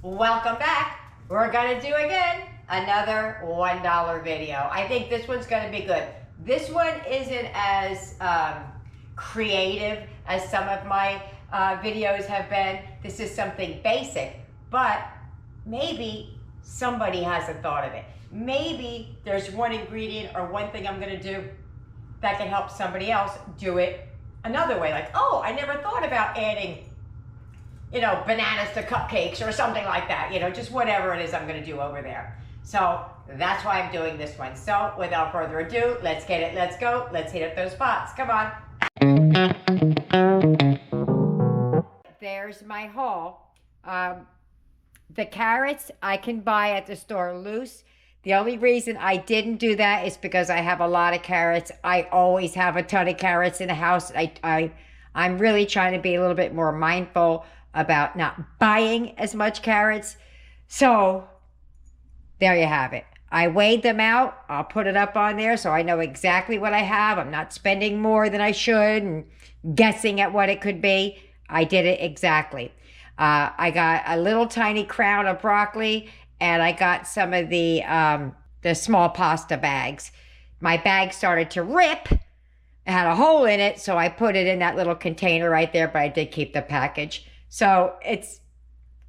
Welcome back. We're gonna do again another $1 video. I think this one's gonna be good. This one isn't as creative as some of my videos have been. This is something basic, but maybe somebody hasn't thought of it. Maybe there's one ingredient or one thing I'm gonna do that can help somebody else do it another way. Like, oh, I never thought about adding, you know, bananas to cupcakes or something like that, you know, just whatever it is I'm gonna do over there. So that's why I'm doing this one. So without further ado, let's get it, let's go, let's hit up those pots, come on. There's my haul. The carrots I can buy at the store loose. The only reason I didn't do that is because I have a lot of carrots. I always have a ton of carrots in the house. I'm really trying to be a little bit more mindful about not buying as much carrots. So there you have it. I weighed them out. I'll put it up on there so I know exactly what I have. I'm not spending more than I should and guessing at what it could be. I did it exactly. I got a little tiny crown of broccoli, and I got some of the small pasta bags. My bag started to rip. It had a hole in it, so I put it in that little container right there, but I did keep the package. So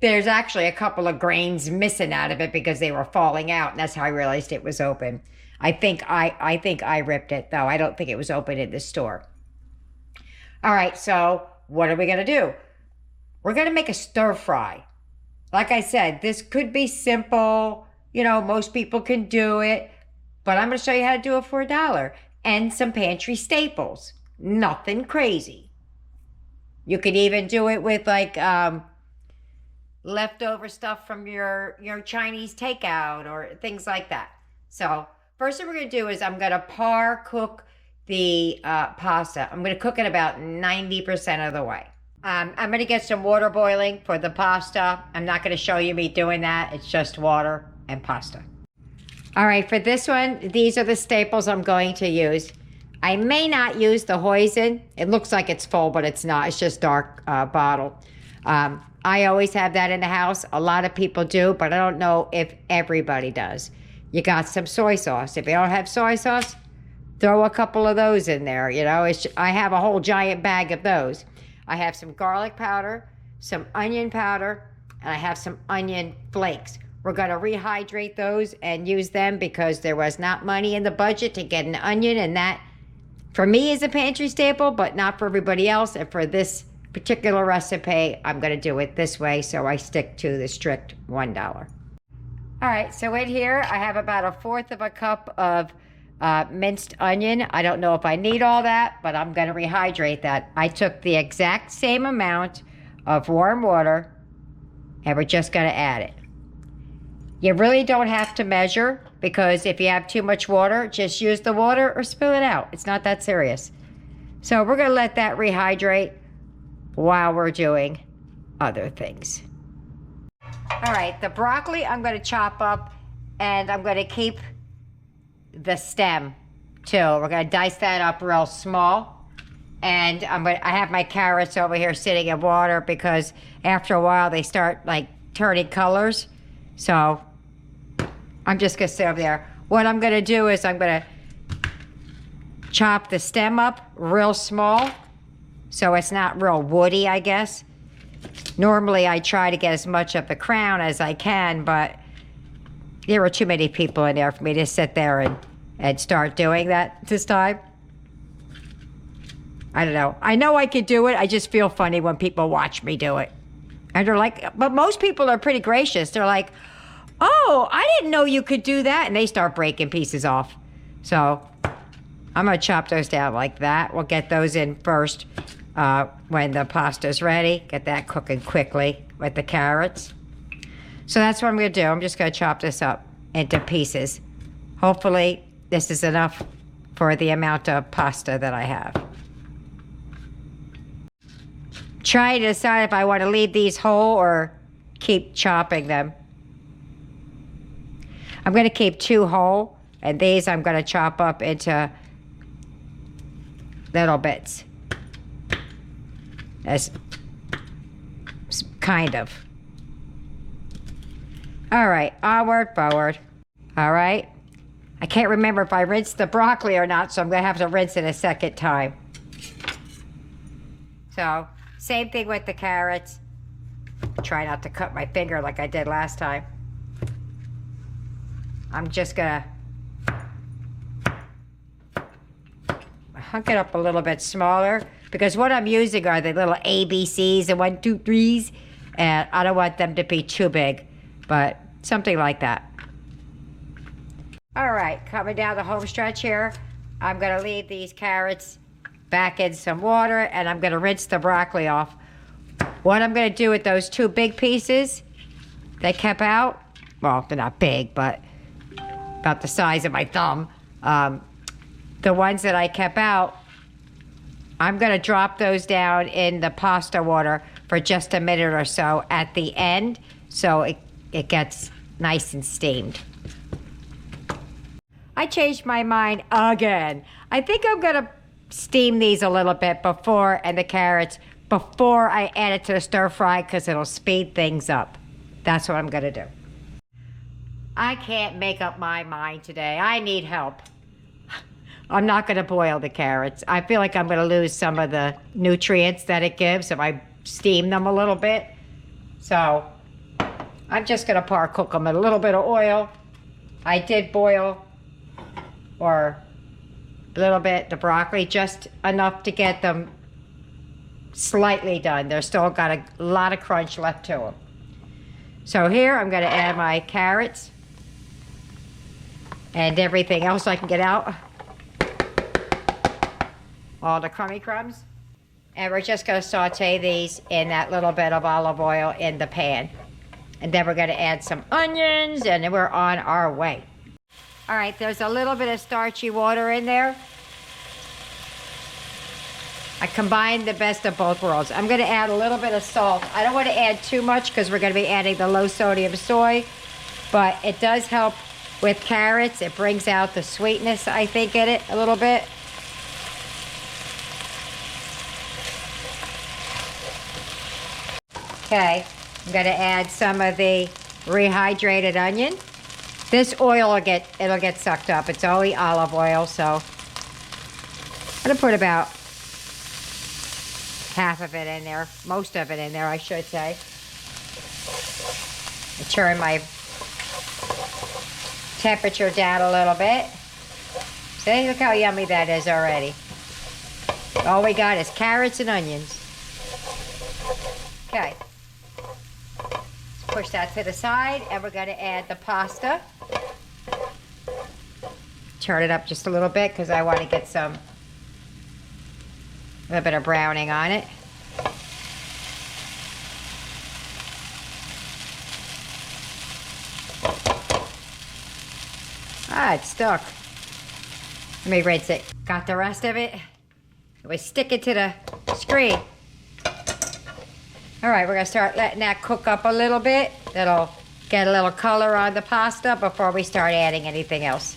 there's actually a couple of grains missing out of it because they were falling out, and that's how I realized it was open. I think I ripped it, though. I don't think it was open in the store. All right, so what are we gonna do? We're gonna make a stir fry. Like I said, this could be simple. You know, most people can do it, but I'm gonna show you how to do it for $1 and some pantry staples. Nothing crazy. You could even do it with like leftover stuff from your Chinese takeout or things like that. So first thing we're gonna do is I'm gonna par cook the pasta. I'm gonna cook it about 90% of the way. I'm gonna get some water boiling for the pasta. I'm not gonna show you me doing that. It's just water and pasta. All right, for this one, these are the staples I'm going to use. I may not use the hoisin. It looks like it's full, but it's not. It's just dark bottle. I always have that in the house. A lot of people do, but I don't know if everybody does. You got some soy sauce. If you don't have soy sauce, throw a couple of those in there. You know, I have a whole giant bag of those. I have some garlic powder, some onion powder, and I have some onion flakes. We're going to rehydrate those and use them because there was not money in the budget to get an onion, and that for me is a pantry staple, but not for everybody else. And for this particular recipe, I'm going to do it this way, so I stick to the strict $1. All right, so in here I have about 1/4 of a cup of minced onion. I don't know if I need all that, but I'm going to rehydrate that. I took the exact same amount of warm water, and we're just going to add it. You really don't have to measure, because if you have too much water, just use the water or spill it out. It's not that serious. So we're going to let that rehydrate while we're doing other things. All right, the broccoli I'm going to chop up, and I'm going to keep the stem too. We're going to dice that up real small. And I have my carrots over here sitting in water because after a while they start like turning colors. So I'm just going to sit over there. What I'm going to do is I'm going to chop the stem up real small so it's not real woody, I guess. Normally I try to get as much of the crown as I can, but there were too many people in there for me to sit there and start doing that this time. I don't know. I know I could do it. I just feel funny when people watch me do it. And they're like, but most people are pretty gracious. They're like, oh, I didn't know you could do that. And they start breaking pieces off. So I'm going to chop those down like that. We'll get those in first when the pasta's ready. Get that cooking quickly with the carrots. So that's what I'm going to do. I'm just going to chop this up into pieces. Hopefully this is enough for the amount of pasta that I have. Try to decide if I want to leave these whole or keep chopping them. I'm going to keep 2 whole, and these I'm going to chop up into little bits. As kind of. All right, onward, forward. All right. I can't remember if I rinsed the broccoli or not, so I'm going to have to rinse it a second time. So, same thing with the carrots. Try not to cut my finger like I did last time. I'm just going to hunk it up a little bit smaller because what I'm using are the little ABCs and 1, 2, 3s, and I don't want them to be too big, but something like that. All right, coming down the home stretch here, I'm going to leave these carrots back in some water, and I'm going to rinse the broccoli off. What I'm going to do with those 2 big pieces they kept out, well, they're not big, but about the size of my thumb. The ones that I kept out, I'm going to drop those down in the pasta water for just a minute or so at the end, so it gets nice and steamed. I changed my mind again. I think I'm gonna steam these a little bit before, and the carrots, before I add it to the stir fry, because it'll speed things up. That's what I'm gonna do. I can't make up my mind today. I need help. I'm not gonna boil the carrots. I feel like I'm gonna lose some of the nutrients that it gives if I steam them a little bit. So I'm just gonna par cook them in a little bit of oil. I did boil or a little bit the broccoli, just enough to get them slightly done. They're still got a lot of crunch left to them. So here I'm going to add my carrots and everything else I can get out. All the crummy crumbs. And we're just going to saute these in that little bit of olive oil in the pan. And then we're going to add some onions, and then we're on our way. All right, there's a little bit of starchy water in there. I combined the best of both worlds. I'm going to add a little bit of salt. I don't want to add too much because we're going to be adding the low sodium soy, but it does help with carrots. It brings out the sweetness, I think, in it a little bit. Okay, I'm going to add some of the rehydrated onion. This oil it'll get sucked up. It's only olive oil, so I'm gonna put about half of it in there, most of it in there, I should say. I turn my temperature down a little bit. See, look how yummy that is already. All we got is carrots and onions. Okay. Push that to the side, and we're going to add the pasta. Turn it up just a little bit because I want to get a little bit of browning on it. Ah, it's stuck. Let me rinse it. Got the rest of it. We stick it to the screen. All right, we're gonna start letting that cook up a little bit. That'll get a little color on the pasta before we start adding anything else.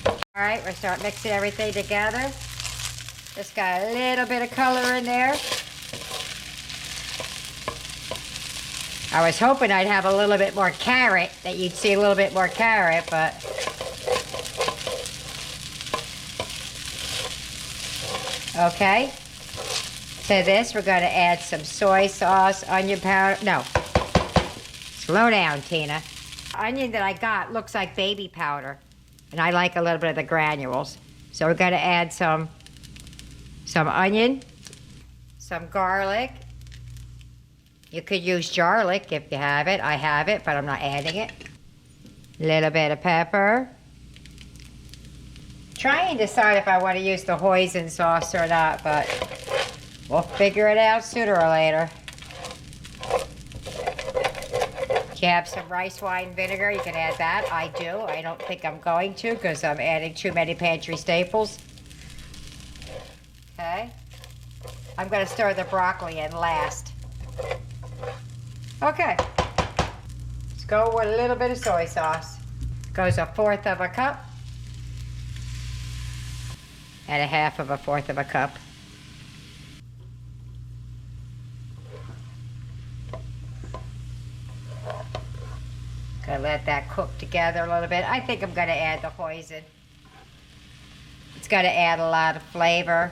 All right, we're start mixing everything together. Just got a little bit of color in there. I was hoping I'd have a little bit more carrot, that you'd see a little bit more carrot, but okay. To this, we're going to add some soy sauce, onion powder. No, slow down, Tina. The onion that I got looks like baby powder, and I like a little bit of the granules. So we're going to add some onion, some garlic. You could use garlic if you have it. I have it, but I'm not adding it. A little bit of pepper. Try and decide if I want to use the hoisin sauce or not, but we'll figure it out sooner or later. If you have some rice wine vinegar, you can add that. I do. I don't think I'm going to because I'm adding too many pantry staples. Okay. I'm going to stir the broccoli in last. Okay. Let's go with a little bit of soy sauce. Goes 1/4 of a cup. And 1/2 of a 1/4 of a cup. Gonna let that cook together a little bit. I think I'm gonna add the hoisin. It's gonna add a lot of flavor.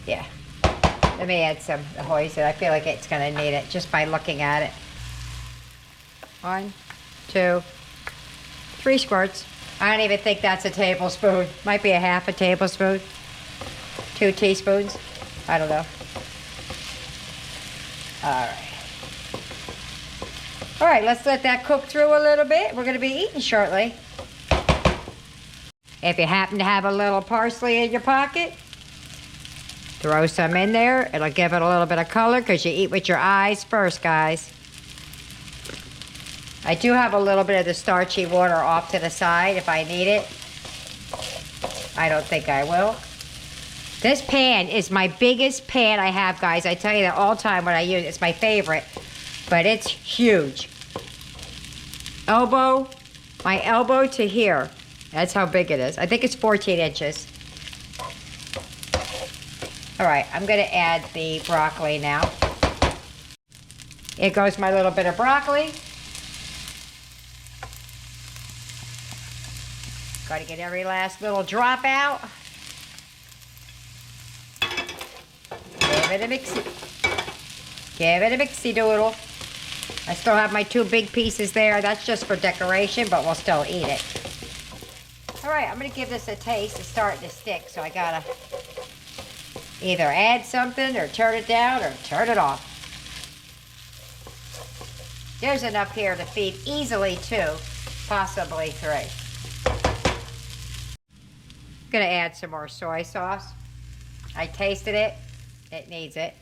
Yeah. Let me add some hoisin. I feel like it's gonna need it just by looking at it. 1, 2, 3 squirts. I don't even think that's a tablespoon. Might be a half a tablespoon. 2 teaspoons. I don't know. All right, let's let that cook through a little bit. We're gonna be eating shortly. If you happen to have a little parsley in your pocket, throw some in there. It'll give it a little bit of color because you eat with your eyes first, guys. I do have a little bit of the starchy water off to the side if I need it. I don't think I will. This pan is my biggest pan I have, guys. I tell you that all the time when I use it. It's my favorite, but it's huge. Elbow, my elbow to here. That's how big it is. I think it's 14 inches. All right, I'm gonna add the broccoli now. Here goes my little bit of broccoli. Got to get every last little drop out. Give it a mixy. Give it a mixy doodle. I still have my 2 big pieces there. That's just for decoration, but we'll still eat it. All right, I'm going to give this a taste. It's starting to stick, so I got to either add something or turn it down or turn it off. There's enough here to feed easily 2, possibly 3. I'm gonna add some more soy sauce. I tasted it. It needs it.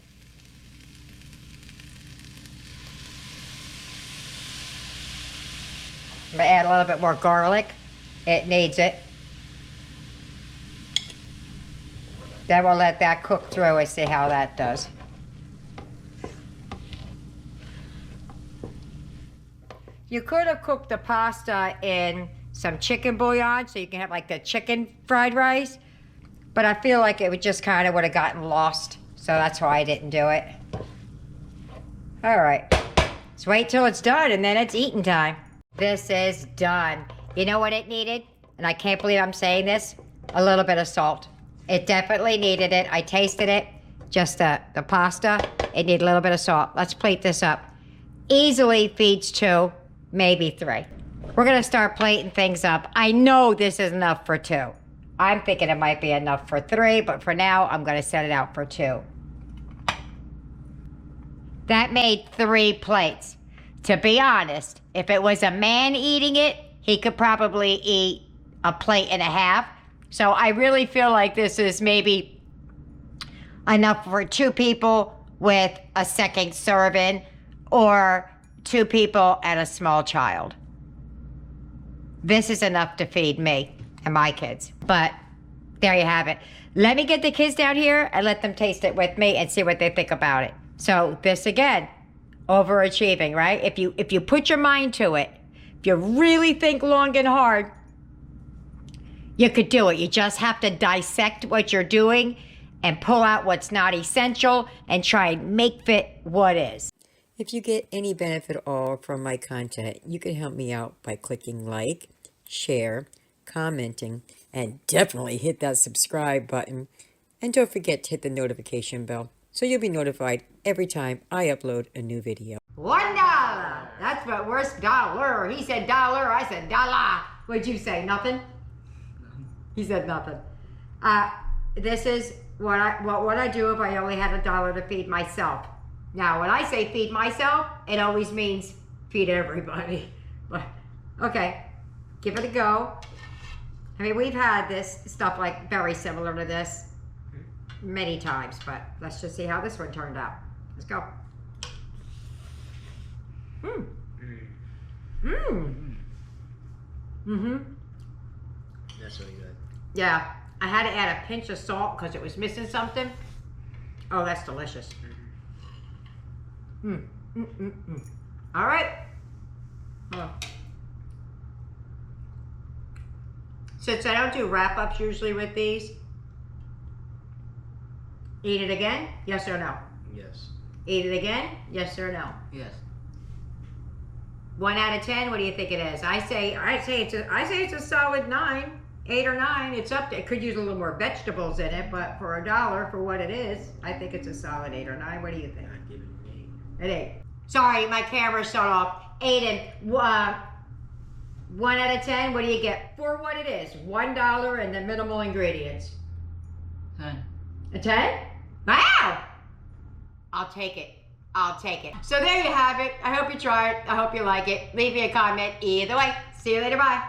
I'm gonna add a little bit more garlic. It needs it. Then we'll let that cook through and see how that does. You could have cooked the pasta in some chicken bouillon so you can have like the chicken fried rice, but I feel like it would just kind of would have gotten lost, so that's why I didn't do it. All right, let's wait till it's done and then it's eating time. This is done. You know what it needed? And I can't believe I'm saying this, a little bit of salt. It definitely needed it. I tasted it, just the pasta. It needed a little bit of salt. Let's plate this up. Easily feeds 2, maybe 3. We're gonna start plating things up. I know this is enough for 2. I'm thinking it might be enough for 3, but for now, I'm gonna set it out for 2. That made 3 plates. To be honest, if it was a man eating it, he could probably eat a plate and a half. So I really feel like this is maybe enough for 2 people with a second serving, or 2 people and a small child. This is enough to feed me and my kids. But there you have it. Let me get the kids down here and let them taste it with me and see what they think about it. So this again, overachieving, right? If you put your mind to it, if you really think long and hard, you could do it. You just have to dissect what you're doing and pull out what's not essential and try and make fit what is. If you get any benefit at all from my content, you can help me out by clicking like, share, commenting, and definitely hit that subscribe button. And don't forget to hit the notification bell so you'll be notified every time I upload a new video. $1. That's my worst dollar. He said dollar, I said dollar. What'd you say, nothing? He said nothing. This is what I do if I only had $1 to feed myself. Now, when I say feed myself, it always means feed everybody. But, okay, give it a go. I mean, we've had this stuff like very similar to this many times, but let's just see how this one turned out. Let's go. That's really good. Yeah, I had to add a pinch of salt because it was missing something. Oh, that's delicious. All right. Oh. Since I don't do wrap-ups usually with these, eat it again? Yes or no? Yes. Eat it again? Yes or no? Yes. 1 out of 10. What do you think it is? I say it's a solid 9, 8 or 9. It's up to. It could use a little more vegetables in it, but for $1 for what it is, I think it's a solid 8 or 9. What do you think? I'd give it an 8. An 8. Sorry, my camera shut off. 8 and 1 out of 10. What do you get for what it is? $1 and the minimal ingredients. 10. A 10? Wow! I'll take it. I'll take it. So there you have it. I hope you try it. I hope you like it. Leave me a comment either way. See you later. Bye.